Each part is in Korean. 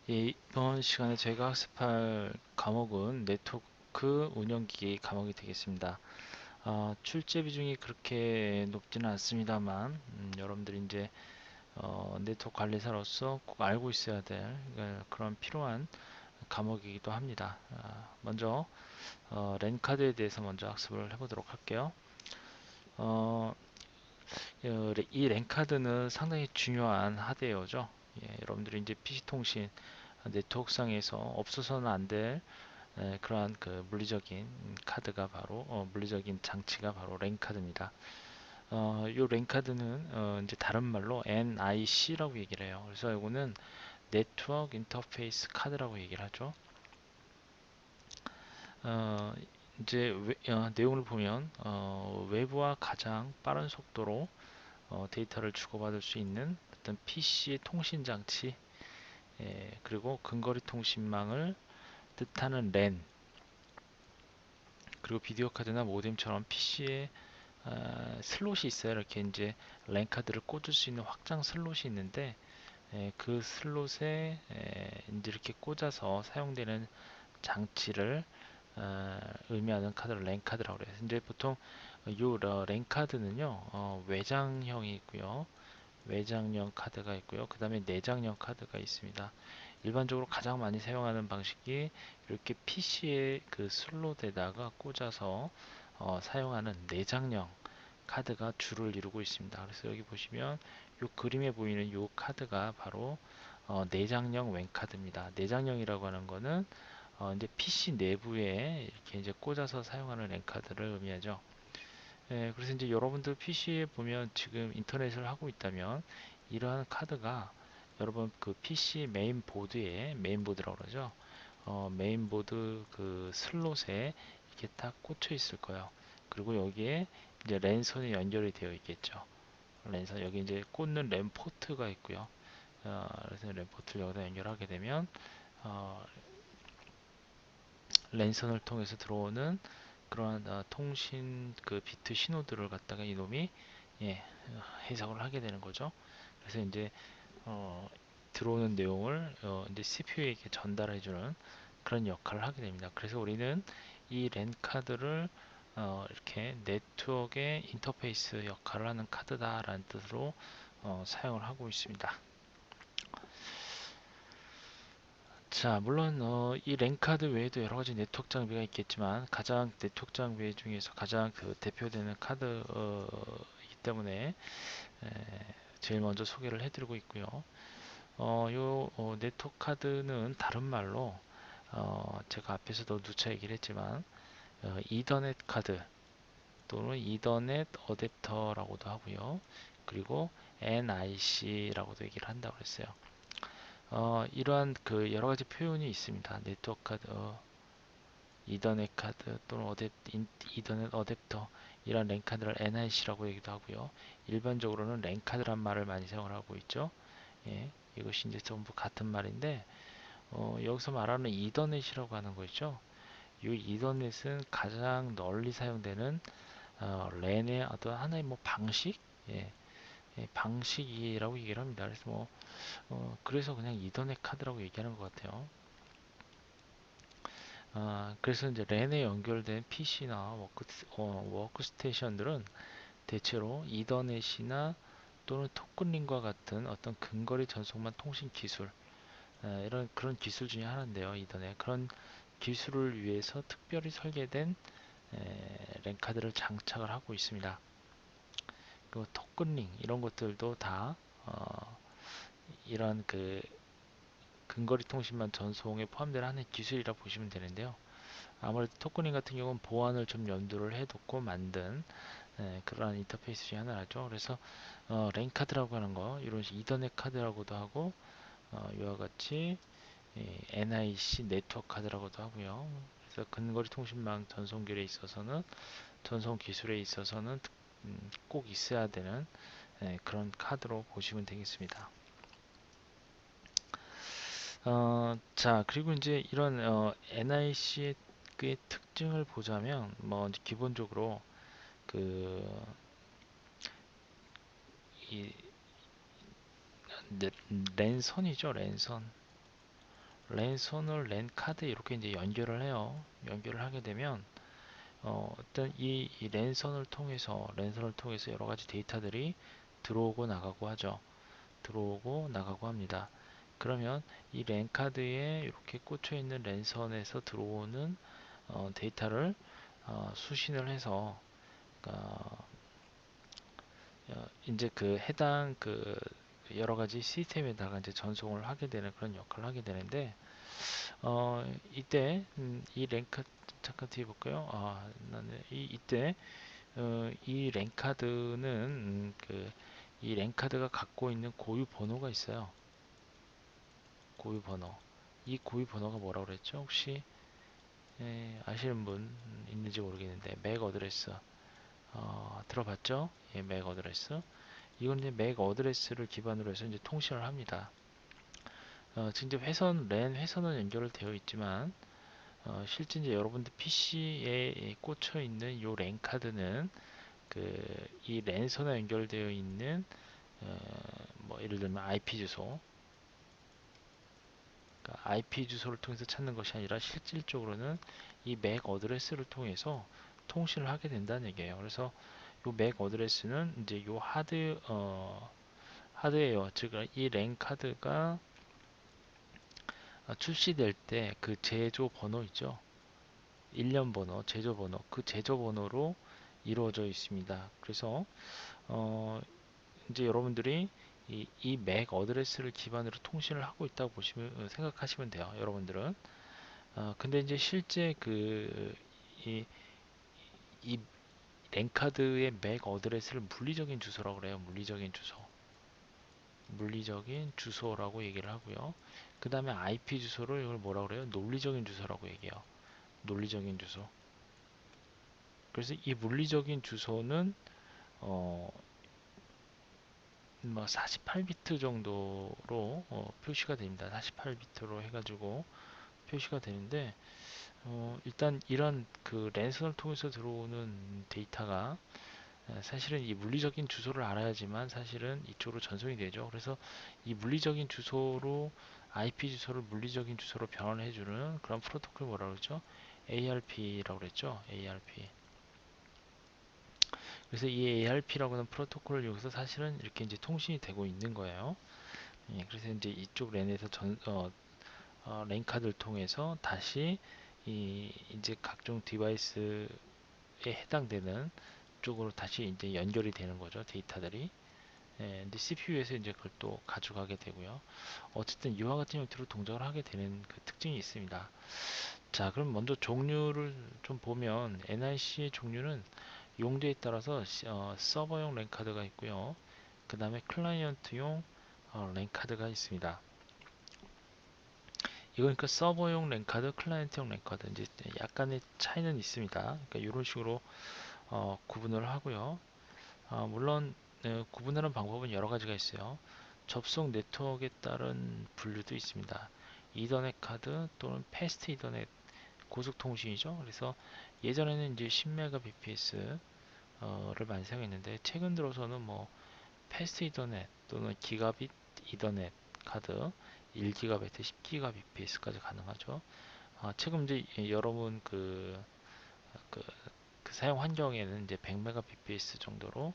예, 이번 시간에 저희가 학습할 과목은 네트워크 운영기기 과목이 되겠습니다. 출제 비중이 그렇게 높지는 않습니다만, 여러분들이 이제 네트워크 관리사로서 꼭 알고 있어야 될 그런 필요한 과목이기도 합니다. 먼저 랜카드에 대해서 먼저 학습을 해보도록 할게요. 어, 이 랜카드는 상당히 중요한 하드웨어죠. 예, 여러분들이 이제 PC 통신 네트워크상에서 없어서는 안 될 그러한 그 물리적인 카드가 바로 물리적인 장치가 바로 랜 카드입니다. 요랜 카드는 이제 다른 말로 NIC라고 얘기를 해요. 그래서 이거는 네트워크 인터페이스 카드라고 얘기를 하죠. 어, 이제 내용을 보면 외부와 가장 빠른 속도로 데이터를 주고받을 수 있는 어떤 PC의 통신 장치, 그리고 근거리 통신망을 뜻하는 랜, 그리고 비디오 카드나 모뎀처럼 PC에 슬롯이 있어요. 이렇게 이제 랜 카드를 꽂을 수 있는 확장 슬롯이 있는데 그 슬롯에 이제 이렇게 꽂아서 사용되는 장치를 의미하는 카드를 랜 카드라고 그래요. 이제 보통 랜 카드는요 외장형이 있고요, 외장형 카드가 있고요, 그 다음에 내장형 카드가 있습니다. 일반적으로 가장 많이 사용하는 방식이 이렇게 PC의 그 슬롯에다가 꽂아서 사용하는 내장형 카드가 주를 이루고 있습니다. 그래서 여기 보시면 이 그림에 보이는 이 카드가 바로 내장형 웬 카드입니다. 내장형이라고 하는 거는 이제 PC 내부에 이렇게 이제 꽂아서 사용하는 랜 카드를 의미하죠. 그래서 이제 여러분들 PC에 보면 지금 인터넷을 하고 있다면 이러한 카드가 여러분 그 PC 메인보드에 메인보드라고 그러죠. 메인보드 그 슬롯에 이렇게 딱 꽂혀 있을 거예요. 그리고 여기에 이제 랜선이 연결이 되어 있겠죠. 랜선 여기 이제 꽂는 랜 포트가 있고요. 그래서 랜 포트를 여기다 연결하게 되면 어, 랜선을 통해서 들어오는 그러한 통신 그 비트 신호들을 갖다가 이놈이 예, 해석을 하게 되는 거죠. 그래서 이제 어, 들어오는 내용을 이제 CPU에게 전달해주는 그런 역할을 하게 됩니다. 그래서 우리는 이 랜 카드를 이렇게 네트워크의 인터페이스 역할을 하는 카드다라는 뜻으로 사용을 하고 있습니다. 자, 물론 이 랜카드 외에도 여러 가지 네트워크 장비가 있겠지만 가장 네트워크 장비 중에서 가장 그 대표되는 카드이기 때문에 에, 제일 먼저 소개를 해드리고 있고요. 네트워크 카드는 다른 말로 제가 앞에서도 누차 얘기를 했지만 이더넷 카드 또는 이더넷 어댑터라고도 하고요. 그리고 NIC라고도 얘기를 한다고 그랬어요. 이러한 그 여러 가지 표현이 있습니다. 네트워크 카드, 이더넷 카드 또는 이더넷 어댑터, 이런 랜 카드를 NIC라고 얘기도 하고요. 일반적으로는 랜 카드란 말을 많이 사용을 하고 있죠. 예, 이것이 이제 전부 같은 말인데 여기서 말하는 이더넷이라고 하는 거 있죠. 이 이더넷은 가장 널리 사용되는 랜의 어떤 하나의 뭐 방식, 예, 방식이라고 얘기를 합니다. 그래서 뭐 그래서 그냥 이더넷 카드라고 얘기하는 것 같아요. 그래서 이제 랜에 연결된 PC나 워크스테이션들은 대체로 이더넷이나 또는 토큰링과 같은 어떤 근거리 전송망 통신 기술, 이런 그런 기술 중에 하나인데요. 이더넷 그런 기술을 위해서 특별히 설계된 랜 카드를 장착을 하고 있습니다. 그 토큰링 이런 것들도 다 이런 그 근거리 통신망 전송에 포함되는 하나의 기술이라 보시면 되는데요. 아무래도 토큰링 같은 경우는 보안을 좀 염두를 해두고 만든 그러한 인터페이스 중에 하나죠. 그래서 랜 카드라고 하는 거, 이런 이더넷 카드라고도 하고 이와 같이 NIC 네트워크 카드라고도 하고요. 그래서 근거리 통신망 전송결에 있어서는 전송 기술에 있어서는 꼭 있어야 되는 그런 카드로 보시면 되겠습니다. 자, 그리고 이제 이런 NIC의 그 특징을 보자면 뭐 이제 기본적으로 그 이 랜선이죠, 랜선. 랜선을 랜 카드 이렇게 이제 연결을 해요. 연결을 하게 되면 일단 이 랜선을 통해서 여러 가지 데이터들이 들어오고 나가고 하죠. 들어오고 나가고 합니다. 그러면 이 랜 카드에 이렇게 꽂혀 있는 랜선에서 들어오는 데이터를 수신을 해서 이제 그 해당 그 여러 가지 시스템에다가 이제 전송을 하게 되는 그런 역할을 하게 되는데 이때 이 랭크 잠깐 뒤에 볼까요? 나는 이때 이 랭카드는 이 랭카드가 갖고 있는 고유 번호가 있어요. 고유 번호. 이 고유 번호가 뭐라고 그랬죠? 혹시 아시는 분 있는지 모르겠는데 맥 어드레스 들어봤죠? 예, 맥 어드레스. 이건 이제 맥 어드레스를 기반으로 해서 이제 통신을 합니다. 지금 이제 랜 회선은 연결되어 있지만 실제 이제 여러분들 PC에 꽂혀 있는 요 랜 카드는 이 랜선에 연결되어 있는 뭐 예를 들면 IP 주소, 그러니까 IP 주소를 통해서 찾는 것이 아니라 실질적으로는 이 맥 어드레스를 통해서 통신을 하게 된다는 얘기예요. 그래서 요 맥 어드레스는 이제 요 하드웨어, 즉 이 랜 카드가 출시될 때 그 제조 번호 있죠. 일련 번호, 제조 번호, 그 제조 번호로 이루어져 있습니다. 그래서 이제 여러분들이 이 맥 어드레스를 기반으로 통신을 하고 있다고 생각하시면 돼요. 여러분들은. 근데 이제 실제 이, 이 랜카드의 맥 어드레스를 물리적인 주소라고 그래요. 물리적인 주소. 물리적인 주소라고 얘기를 하고요. 그 다음에 IP 주소를 이걸 뭐라고 그래요? 논리적인 주소라고 얘기해요. 논리적인 주소. 그래서 이 물리적인 주소는 어, 뭐 48비트 정도로 표시가 됩니다. 48비트로 해가지고 표시가 되는데 일단 이런 그 랜선을 통해서 들어오는 데이터가 사실은 이 물리적인 주소를 알아야지만 사실은 이쪽으로 전송이 되죠. 그래서 이 물리적인 주소로 IP 주소를 물리적인 주소로 변환을 해주는 그런 프로토콜 뭐라고 그러죠? ARP라고 그랬죠. ARP. 그래서 이 ARP라고 하는 프로토콜을 이용해서 사실은 이렇게 이제 통신이 되고 있는 거예요. 예, 그래서 이제 이쪽 랜에서 랜 카드를 통해서 다시 이제 각종 디바이스에 해당되는 쪽으로 다시 이제 연결이 되는 거죠. 데이터들이. 예, 근데 CPU에서 이제 그걸 또 가져가게 되고요. 어쨌든 이와 같은 형태로 동작을 하게 되는 그 특징이 있습니다. 자, 그럼 먼저 종류를 좀 보면 NIC의 종류는 용도에 따라서 서버용 랜 카드가 있고요. 그 다음에 클라이언트용 랜 카드가 있습니다. 이건 그러니까 서버용 랜 카드, 클라이언트용 랜 카드 이제 약간의 차이는 있습니다. 그러니까 이런 식으로 구분을 하고요. 물론 구분하는 방법은 여러 가지가 있어요. 접속 네트워크에 따른 분류도 있습니다. 이더넷 카드 또는 패스트 이더넷 고속통신이죠. 그래서 예전에는 이제 10Mbps 를 많이 사용했는데 최근 들어서는 뭐 패스트 이더넷 또는 기가빗 이더넷 카드 1기가바이트 10기가bps까지 가능하죠. 최근 이제 여러분 그, 그 사용 환경에는 이제 100mbps 정도로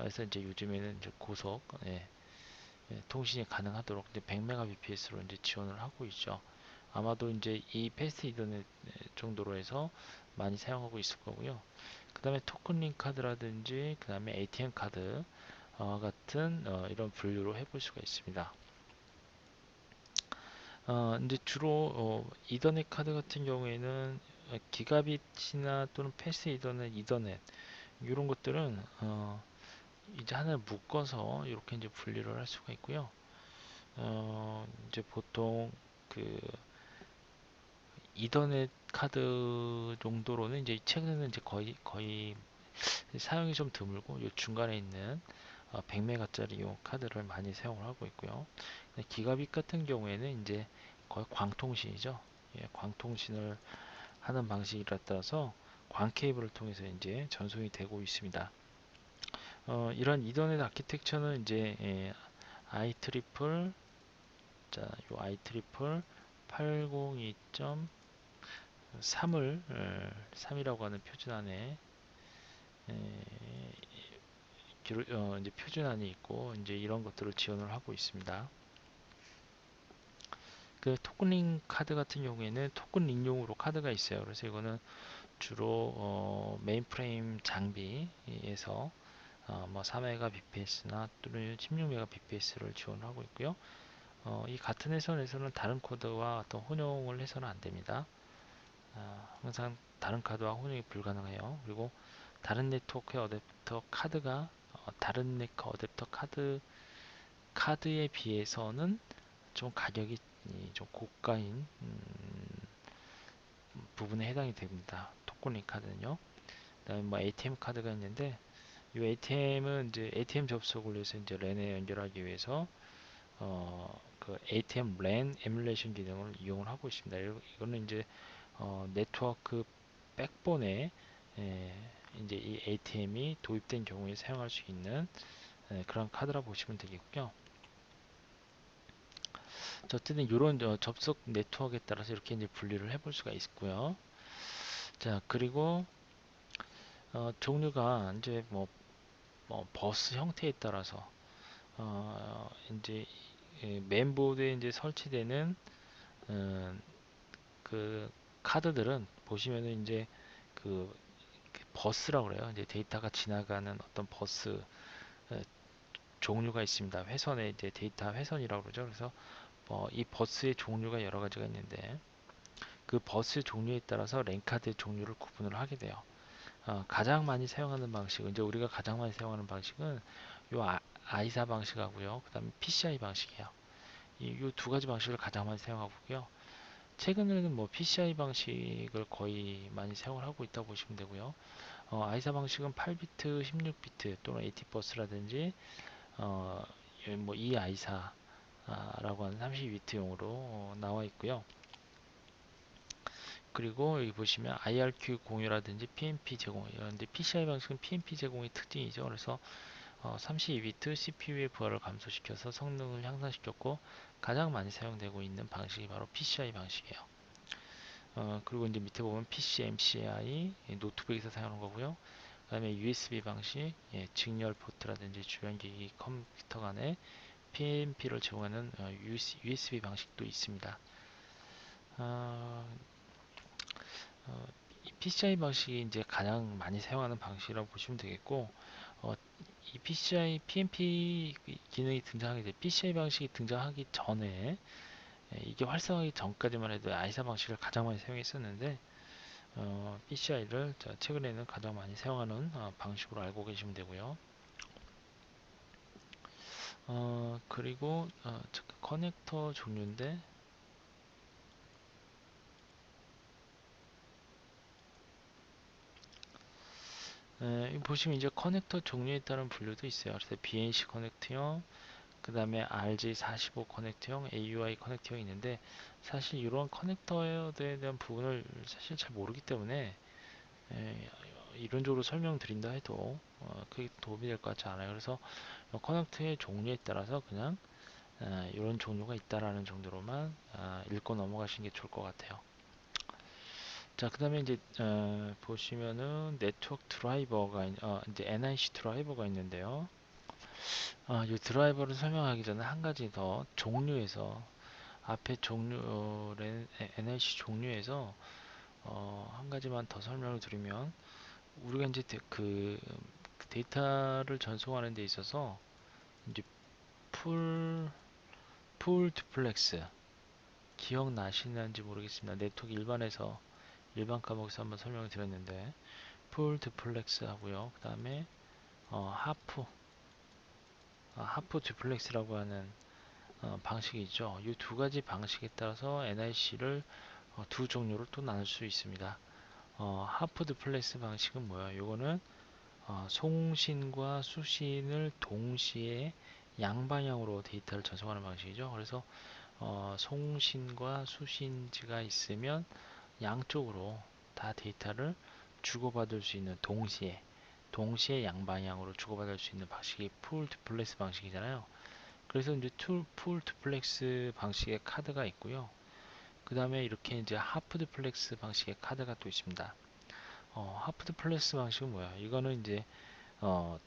해서 이제 요즘에는 이제 고속 통신이 가능하도록 이제 100mbps로 이제 지원을 하고 있죠. 아마도 이제 이 패스트 이더넷 정도로 해서 많이 사용하고 있을 거고요. 그 다음에 토큰링 카드라든지 그 다음에 ATM 카드 같은 이런 분류로 해볼 수가 있습니다. 이제 주로 이더넷 카드 같은 경우에는 기가빗이나 또는 패스 이더넷 이런 것들은 이제 하나를 묶어서 이렇게 이제 분리를 할 수가 있고요. 이제 보통 그 이더넷 카드 정도로는 이제 최근에는 이제 거의 사용이 좀 드물고 요 중간에 있는 100메가짜리 요 카드를 많이 사용을 하고 있고요. 기가빗 같은 경우에는 이제 거의 광통신이죠. 예, 광통신을 하는 방식이라 따라서 광 케이블을 통해서 이제 전송이 되고 있습니다. 이런 이더넷 아키텍처는 이제 i 트리플 자, 요 i 트리플 802.3을 3이라고 하는 표준안에 이제 표준안이 있고 이제 이런 것들을 지원을 하고 있습니다. 그 토큰링 카드 같은 경우에는 토큰링용으로 카드가 있어요. 그래서 이거는 주로 메인프레임 장비에서 뭐 4메가bps나 또는 16메가bps를 지원하고 있고요. 이 같은 회선에서는 다른 코드와 어떤 혼용을 해서는 안 됩니다. 항상 다른 카드와 혼용이 불가능해요. 그리고 다른 네트워크의 어댑터 카드가 다른 네트워크 어댑터 카드에 비해서는 좀 가격이 좀 고가인 부분에 해당이 됩니다. 토큰링 카드는요. 그다음에 뭐 ATM 카드가 있는데 이 ATM은 이제 ATM 접속을 위해서 이제 랜에 연결하기 위해서 그 ATM 랜 에뮬레이션 기능을 이용을 하고 있습니다. 이거는 이제 네트워크 백본에 이제 이 ATM이 도입된 경우에 사용할 수 있는 그런 카드라 보시면 되겠고요. 어쨌든 이런 접속 네트워크에 따라서 이렇게 이제 분리를 해볼 수가 있고요. 자, 그리고 종류가 이제 뭐 버스 형태에 따라서 이제 맨보드에 이제 설치되는 그 카드들은 보시면은 이제 그 버스라고 그래요. 이제 데이터가 지나가는 어떤 버스 종류가 있습니다. 회선에 이제 데이터 회선이라고 그러죠. 그래서 이 버스의 종류가 여러 가지가 있는데 그 버스 종류에 따라서 랜카드 종류를 구분을 하게 돼요. 가장 많이 사용하는 방식은 이제 우리가 가장 많이 사용하는 방식은 요 아이사 방식하고요. 그다음에 PCI 방식이에요. 이 두 가지 방식을 가장 많이 사용하고 있고요. 최근에는 뭐 PCI 방식을 거의 많이 사용을 하고 있다고 보시면 되고요. 아이사 방식은 8비트, 16비트 또는 AT버스라든지 뭐 이 아이사라고 하는 32비트용으로 나와 있고요. 그리고 여기 보시면 IRQ 공유라든지 PNP 제공, 이런데 PCI 방식은 PNP 제공의 특징이죠. 그래서 32비트 CPU의 부하를 감소시켜서 성능을 향상시켰고 가장 많이 사용되고 있는 방식이 바로 PCI 방식이에요. 그리고 이제 밑에 보면 PCMCI 노트북에서 사용하는 거고요. 그 다음에 USB 방식, 직렬 포트라든지 주변기기 컴퓨터 간에 PNP를 제공하는 USB 방식도 있습니다. PCI 방식이 이제 가장 많이 사용하는 방식이라고 보시면 되겠고, 이 PCI, PNP 기능이 등장하게 돼 PCI 방식이 등장하기 전에 이게 활성화하기 전까지만 해도 아이사 방식을 가장 많이 사용했었는데 PCI를 최근에는 가장 많이 사용하는 방식으로 알고 계시면 되고요. 그리고 커넥터 종류인데 보시면 이제 커넥터 종류에 따른 분류도 있어요. 그래서 BNC 커넥터형, 그 다음에 RJ45 커넥터형, AUI 커넥터형이 있는데 사실 이런 커넥터에 대한 부분을 사실 잘 모르기 때문에 이론적으로 설명드린다 해도 크게 도움이 될 것 같지 않아요. 그래서 커넥터의 종류에 따라서 그냥 이런 종류가 있다라는 정도로만 읽고 넘어가시는 게 좋을 것 같아요. 자, 그 다음에 이제 보시면은 네트워크 드라이버가 이제 NIC 드라이버가 있는데요. 이 드라이버를 설명하기 전에 한 가지 더 종류에서 앞에 NIC 종류에서 한 가지만 더 설명을 드리면 우리가 이제 그 데이터를 전송하는 데 있어서 이제 풀 듀플렉스 기억나시는지 모르겠습니다. 네트워크 일반 과목에서 한번 설명을 드렸는데 풀 듀플렉스 하고요. 그 다음에 하프 듀플렉스라고 하는 방식이 있죠. 이 두 가지 방식에 따라서 NIC를 두 종류로 또 나눌 수 있습니다. 하프 듀플렉스 방식은 뭐야? 이거는 송신과 수신을 동시에 양방향으로 데이터를 전송하는 방식이죠. 그래서 송신과 수신지가 있으면 양쪽으로 다 데이터를 주고받을 수 있는 동시에 양방향으로 주고받을 수 있는 방식이 풀 듀플렉스 방식이잖아요. 그래서 이제 풀 듀플렉스 방식의 카드가 있고요. 그 다음에 이렇게 이제 하프 듀플렉스 방식의 카드가 또 있습니다. 하프 듀플렉스 방식은 뭐야? 이거는 이제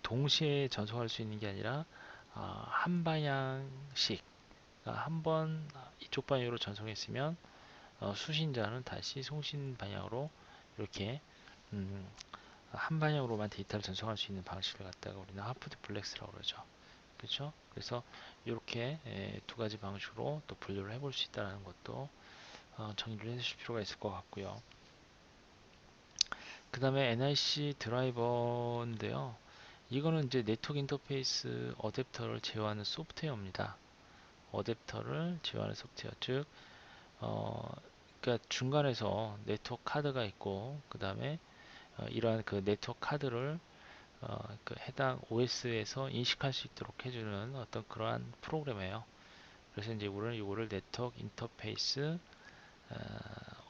동시에 전송할 수 있는 게 아니라 한 방향씩, 그러니까 한번 이쪽 방향으로 전송했으면 수신자는 다시 송신 방향으로 이렇게 음, 한 방향으로만 데이터를 전송할 수 있는 방식을 갖다가 우리는 하프 듀플렉스라고 그러죠. 그렇죠? 그래서 이렇게 두 가지 방식으로 또 분류를 해볼 수 있다는 것도 정리를 해주실 필요가 있을 것 같고요. 그 다음에 NIC 드라이버인데요. 이거는 이제 네트워크 인터페이스 어댑터를 제어하는 소프트웨어입니다. 어댑터를 제어하는 소프트웨어, 즉, 어, 그러니까 중간에서 네트워크 카드가 있고, 그 다음에 이러한 그 네트워크 카드를 그 해당 OS에서 인식할 수 있도록 해주는 어떤 그러한 프로그램이에요. 그래서 이제 우리는 이거를 네트워크 인터페이스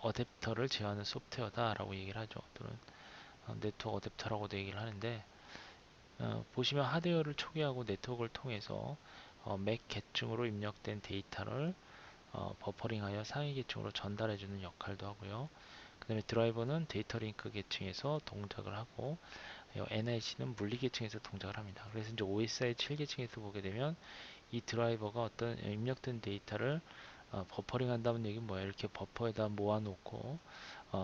어댑터를 제어하는 소프트웨어다라고 얘기를 하죠. 또는 네트워크 어댑터라고도 얘기를 하는데, 보시면 하드웨어를 초기화하고 네트워크를 통해서 맥 계층으로 입력된 데이터를 버퍼링하여 상위 계층으로 전달해주는 역할도 하고요. 그 다음에 드라이버는 데이터 링크 계층에서 동작을 하고, NIC는 물리 계층에서 동작을 합니다. 그래서 이제 OSI 7계층에서 보게 되면 이 드라이버가 어떤 입력된 데이터를 버퍼링 한다는 얘기는 뭐예요? 이렇게 버퍼에다 모아놓고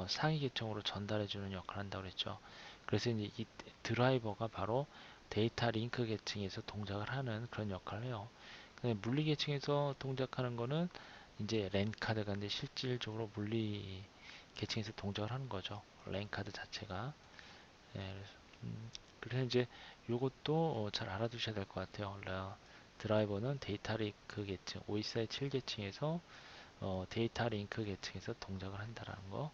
상위 계층으로 전달해주는 역할을 한다고 그랬죠. 그래서 이제 이 드라이버가 바로 데이터 링크 계층에서 동작을 하는 그런 역할을 해요. 물리 계층에서 동작하는 거는 이제 랜 카드가 이제 실질적으로 물리 계층에서 동작을 하는 거죠. 랜 카드 자체가. 예, 그래서 이제 요것도 잘 알아두셔야 될 것 같아요. 드라이버는 데이터 링크 계층, OSI 7계층에서 데이터 링크 계층에서 동작을 한다라는 거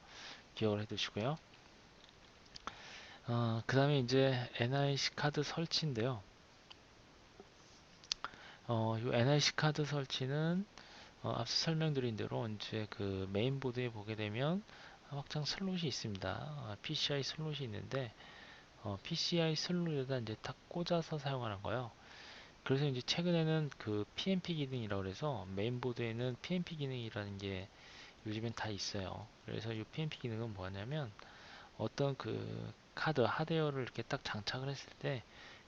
기억을 해두시고요. 그 다음에 이제 NIC 카드 설치인데요. 이 NIC 카드 설치는 앞서 설명드린 대로 이제 그 메인보드에 보게 되면 확장 슬롯이 있습니다. PCI 슬롯이 있는데 PCI 슬롯에다 이제 딱 꽂아서 사용하는 거예요. 그래서 이제 최근에는 그 PNP 기능이라고 그래서 메인보드에는 PNP 기능이라는 게 요즘엔 다 있어요. 그래서 이 PNP 기능은 뭐냐면 어떤 그 카드 하드웨어를 이렇게 딱 장착을 했을 때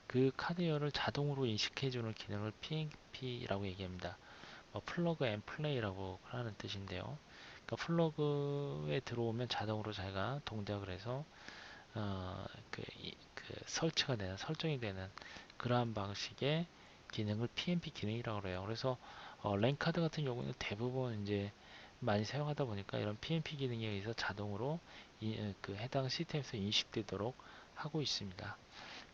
그 카드웨어를 자동으로 인식해주는 기능을 PNP라고 얘기합니다. 플러그 앤 플레이라고 하는 뜻인데요. 그러니까 플러그에 들어오면 자동으로 자기가 동작을 해서 그 설치가 되는 설정이 되는 그러한 방식의 기능을 PNP 기능이라고 그래요. 그래서 랜카드 같은 경우는 대부분 이제 많이 사용하다 보니까 이런 PNP 기능에 의해서 자동으로 그 해당 시스템에서 인식되도록 하고 있습니다.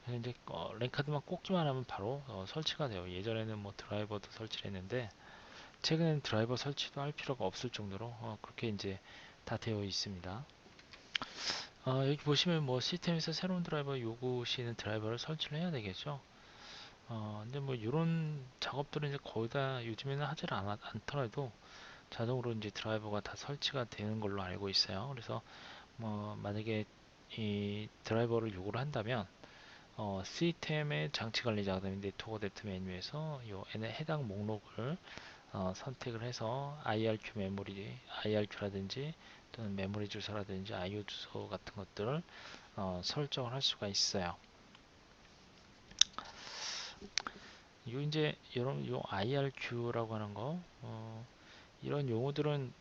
그래서 이제 랜카드만 꽂기만 하면 바로 설치가 돼요. 예전에는 뭐 드라이버도 설치를 했는데 최근에는 드라이버 설치도 할 필요가 없을 정도로 그렇게 이제 다 되어 있습니다. 여기 보시면 뭐 시스템에서 새로운 드라이버 요구 시에는 드라이버를 설치를 해야 되겠죠. 근데 뭐 이런 작업들은 이제 거의 다 요즘에는 하질 않더라도 자동으로 이제 드라이버가 다 설치가 되는 걸로 알고 있어요. 그래서 뭐 만약에 이 드라이버를 요구를 한다면 시스템의 장치 관리자 그다음에 네트워크 어댑터 메뉴에서 요 해당 목록을 선택을 해서 IRQ 메모리, IRQ라든지 또는 메모리 주소라든지 IO 주소 같은 것들을 설정을 할 수가 있어요. 요 이제 여러분 요 IRQ라고 하는 거 이런 용어들은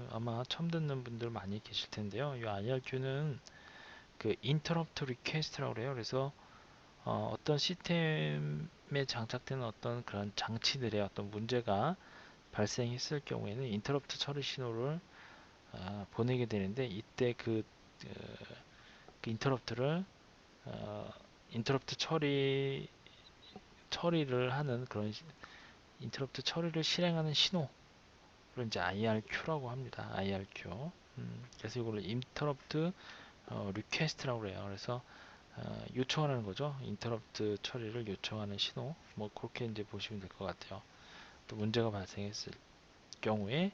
아마 처음 듣는 분들 많이 계실 텐데요. 이 IRQ는 그 Interrupt Request라고 그래요. 그래서 어떤 시스템에 장착되는 어떤 그런 장치들의 어떤 문제가 발생했을 경우에는 인터럽트 처리 신호를 보내게 되는데 이때 그 인터럽트를 인터럽트 처리를 하는 그런 인터럽트 처리를 실행하는 신호를 이제 IRQ라고 합니다. IRQ. 그래서 이거를 인터럽트 리퀘스트라고 그래요. 그래서 요청하는 거죠. 인터럽트 처리를 요청하는 신호. 뭐 그렇게 이제 보시면 될 것 같아요. 또 문제가 발생했을 경우에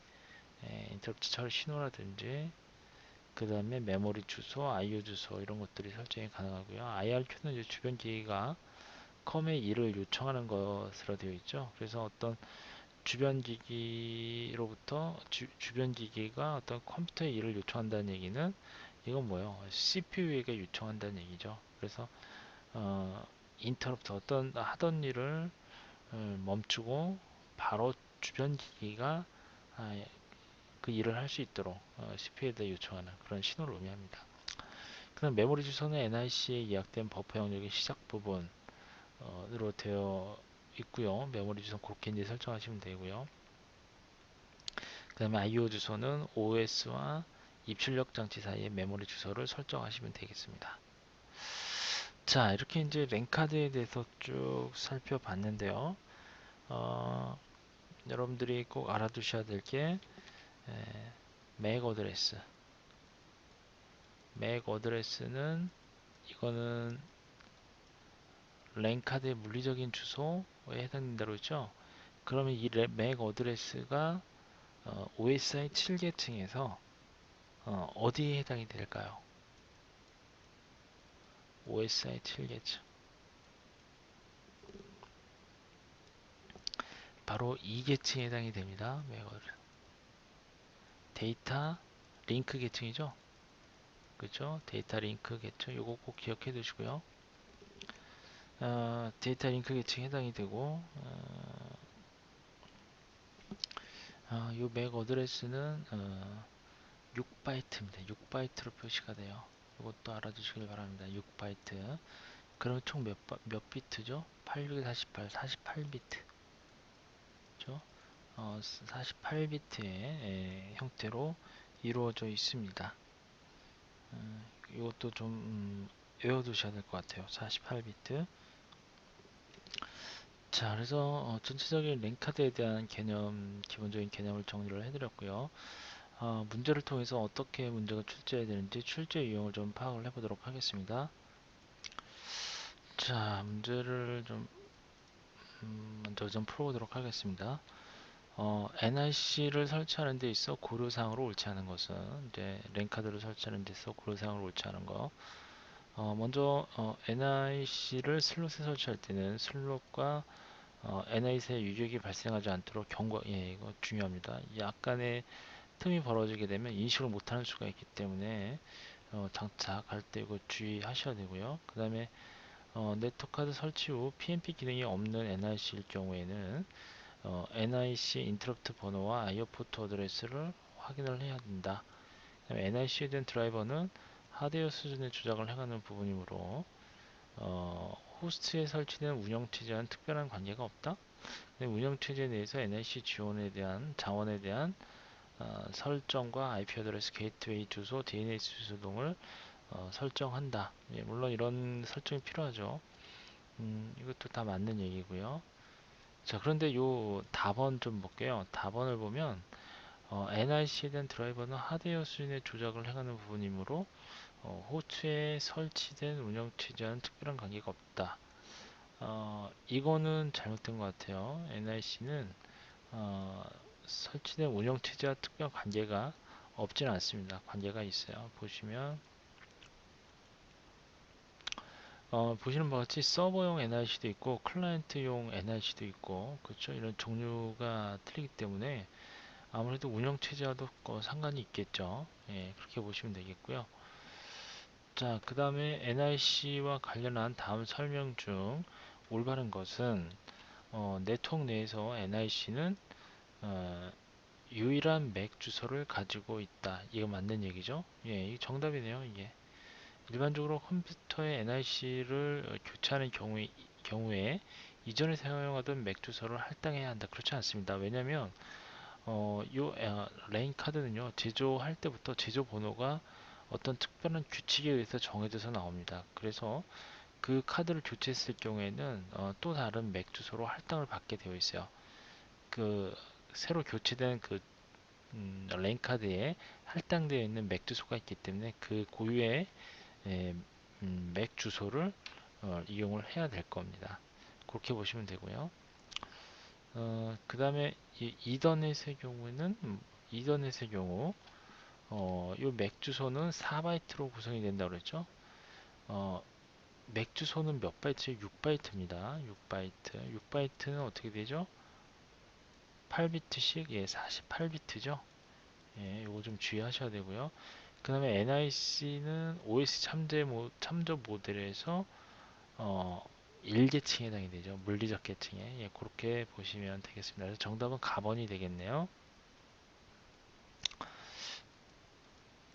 인터럽트 처리 신호라든지 그 다음에 메모리 주소, IO 주소 이런 것들이 설정이 가능하고요. IRQ는 이제 주변 기기가 컴의 일을 요청하는 것으로 되어 있죠. 그래서 어떤 주변 기기로부터 주변 기기가 어떤 컴퓨터에 일을 요청한다는 얘기는 이건 뭐예요? CPU에게 요청한다는 얘기죠. 그래서 인터럽트 어떤 하던 일을 멈추고 바로 주변 기기가 그 일을 할 수 있도록 CPU에다 요청하는 그런 신호를 의미합니다. 그다음 메모리 주소는 NIC에 예약된 버퍼 영역의 시작 부분으로 되어 있고요. 메모리 주소 그렇게 이제 설정하시면 되고요. 그 다음에 IO 주소는 OS와 입출력 장치 사이의 메모리 주소를 설정하시면 되겠습니다. 자, 이렇게 이제 랜카드에 대해서 쭉 살펴봤는데요. 여러분들이 꼭 알아두셔야 될 게 맥 어드레스. 맥 어드레스는 이거는 랜카드의 물리적인 주소에 해당된다고 했죠. 그러면 이 맥 어드레스가 OSI 7계층에서 어디에 해당이 될까요? OSI 7계층. 바로 2계층에 해당이 됩니다. 맥어드. 데이터 링크 계층이죠. 그죠? 데이터 링크 계층. 요거 꼭 기억해 두시고요. 데이터 링크 계층에 해당이 되고 요 맥 어드레스는 6바이트입니다. 6바이트로 표시가 돼요. 이것도 알아두시길 바랍니다. 6바이트. 그럼 총 몇 비트죠? 8648, 48비트. 그죠? 48비트의 형태로 이루어져 있습니다. 이것도 좀 외워두셔야 될 것 같아요. 48비트. 자, 그래서 전체적인 랜카드에 대한 개념, 기본적인 개념을 정리를 해드렸고요. 문제를 통해서 어떻게 문제가 출제해야 되는지 출제 유형을 좀 파악을 해보도록 하겠습니다. 자, 문제를 좀 먼저 좀 풀어보도록 하겠습니다. NIC를 설치하는 데 있어 고려사항으로 옳지 않은 것은 이제 랜카드를 설치하는 데 있어 고려사항으로 옳지 않은 거. 먼저 NIC를 슬롯에 설치할 때는 슬롯과 NIC의 유격이 발생하지 않도록 경고, 예, 이거 중요합니다. 약간의 틈이 벌어지게 되면 인식을 못하는 수가 있기 때문에 장착할 때 이거 주의하셔야 되고요. 그 다음에 네트워크카드 설치 후 PNP 기능이 없는 NIC일 경우에는 NIC 인터럽트 번호와 IO 포트 어드레스를 확인을 해야 된다. NIC에 대한 드라이버는 하드웨어 수준의 조작을 행하는 부분이므로 호스트에 설치된 운영체제와는 특별한 관계가 없다. 운영체제 내에서 NIC 지원에 대한 자원에 대한 설정과 IP 어드레스, 게이트웨이 주소, DNS 주소 등을 설정한다. 예, 물론 이런 설정이 필요하죠. 이것도 다 맞는 얘기고요. 자, 그런데 요 답원 좀 볼게요. 답원을 보면 NIC에 대한 드라이버는 하드웨어 수준의 조작을 행하는 부분이므로 호스트에 설치된 운영체제와는 특별한 관계가 없다. 이거는 잘못된 것 같아요. NIC는 설치된 운영체제와 특별한 관계가 없지는 않습니다. 관계가 있어요. 보시면 보시는 바와 같이 서버용 NIC도 있고 클라이언트용 NIC도 있고 그렇죠. 이런 종류가 틀리기 때문에 아무래도 운영체제와도 상관이 있겠죠. 예, 그렇게 보시면 되겠고요. 자, 그 다음에 NIC와 관련한 다음 설명 중 올바른 것은 네트워크 내에서 NIC는 유일한 맥 주소를 가지고 있다. 이거 맞는 얘기죠? 예, 이게 정답이네요. 이게 일반적으로 컴퓨터의 NIC를 교체하는 경우에 이전에 사용하던 맥 주소를 할당해야 한다. 그렇지 않습니다. 왜냐하면 레인 카드는요 제조할 때부터 제조 번호가 어떤 특별한 규칙에 의해서 정해져서 나옵니다. 그래서 그 카드를 교체했을 경우에는 또 다른 맥 주소로 할당을 받게 되어 있어요. 그 새로 교체된 그 레인 카드에 할당되어 있는 맥 주소가 있기 때문에 그 고유의 맥 주소를 이용을 해야 될 겁니다. 그렇게 보시면 되고요. 그 다음에 이더넷의 경우에는 이더넷의 경우 이맥 주소는 4바이트로 구성이 된다고 그랬죠. 맥 주소는 몇 바이트죠? 6바이트입니다. 6바이트. 6바이트는 어떻게 되죠? 48비트씩, 예, 48비트죠. 예, 이거 좀 주의하셔야 되고요. 그 다음에 NIC는 OS 참조 모델에서 어, 1계층에 해당이 되죠. 물리적 계층에. 예, 그렇게 보시면 되겠습니다. 그래서 정답은 가번이 되겠네요.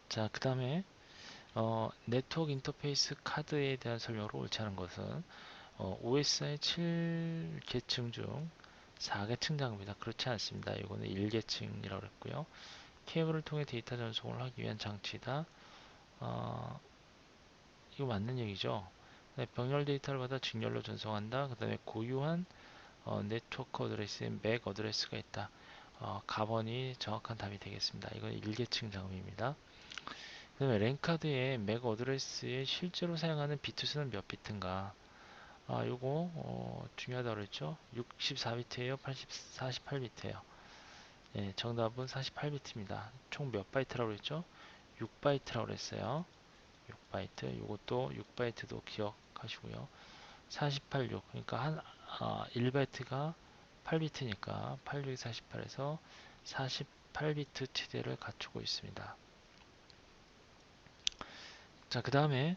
자, 그 다음에 네트워크 인터페이스 카드에 대한 설명으로 옳지 않은 것은 OSI 7계층 중 4계층 장비다. 그렇지 않습니다. 이거는 1계층이라고 했고요. 케이블을 통해 데이터 전송을 하기 위한 장치다. 어, 이거 맞는 얘기죠. 네, 병렬 데이터를 받아 직렬로 전송한다. 그 다음에 고유한 네트워크 어드레스에 맥 어드레스가 있다. 가번이 정확한 답이 되겠습니다. 이건 1계층 장비입니다. 그 다음에 랜카드의 맥 어드레스에 실제로 사용하는 비트 수는 몇 비트인가? 요거 중요하다고 그랬죠. 64비트예요, 48비트예요. 예, 정답은 48비트입니다. 총 몇 바이트라고 그랬죠? 6바이트라고 그랬어요. 6바이트. 이것도 6바이트도 기억하시고요. 48, 6. 그러니까 1바이트가 8비트니까 8, 6, 48에서 48비트 치대를 갖추고 있습니다. 자, 그 다음에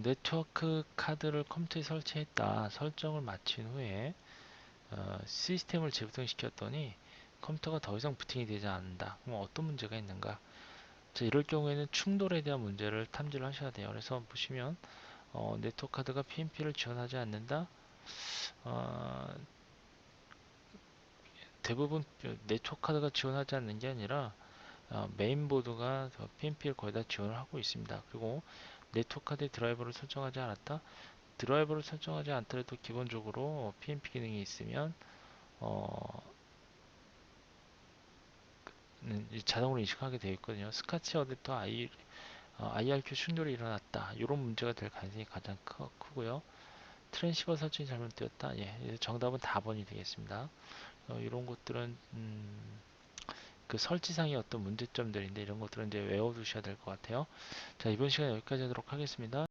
네트워크 카드를 컴퓨터에 설치했다. 설정을 마친 후에 시스템을 재부팅시켰더니 컴퓨터가 더 이상 부팅이 되지 않는다. 그럼 어떤 문제가 있는가? 자, 이럴 경우에는 충돌에 대한 문제를 탐지를 하셔야 돼요. 그래서 보시면 네트워크 카드가 PNP를 지원하지 않는다. 어, 대부분 네트워크 카드가 지원하지 않는 게 아니라 메인보드가 PNP를 거의 다 지원을 하고 있습니다. 그리고 네트워크 카드의 드라이버를 설정하지 않았다. 드라이버를 설정하지 않더라도 기본적으로 PNP 기능이 있으면 자동으로 인식하게 되어 있거든요. 스카치 어댑터 IRQ 충돌이 일어났다. 이런 문제가 될 가능성이 가장 크고요. 트랜시버 설정이 잘못되었다. 예, 정답은 4번이 되겠습니다. 이런 것들은 그 설치상의 어떤 문제점들인데 이런 것들은 이제 외워두셔야 될 것 같아요. 자, 이번 시간 여기까지 하도록 하겠습니다.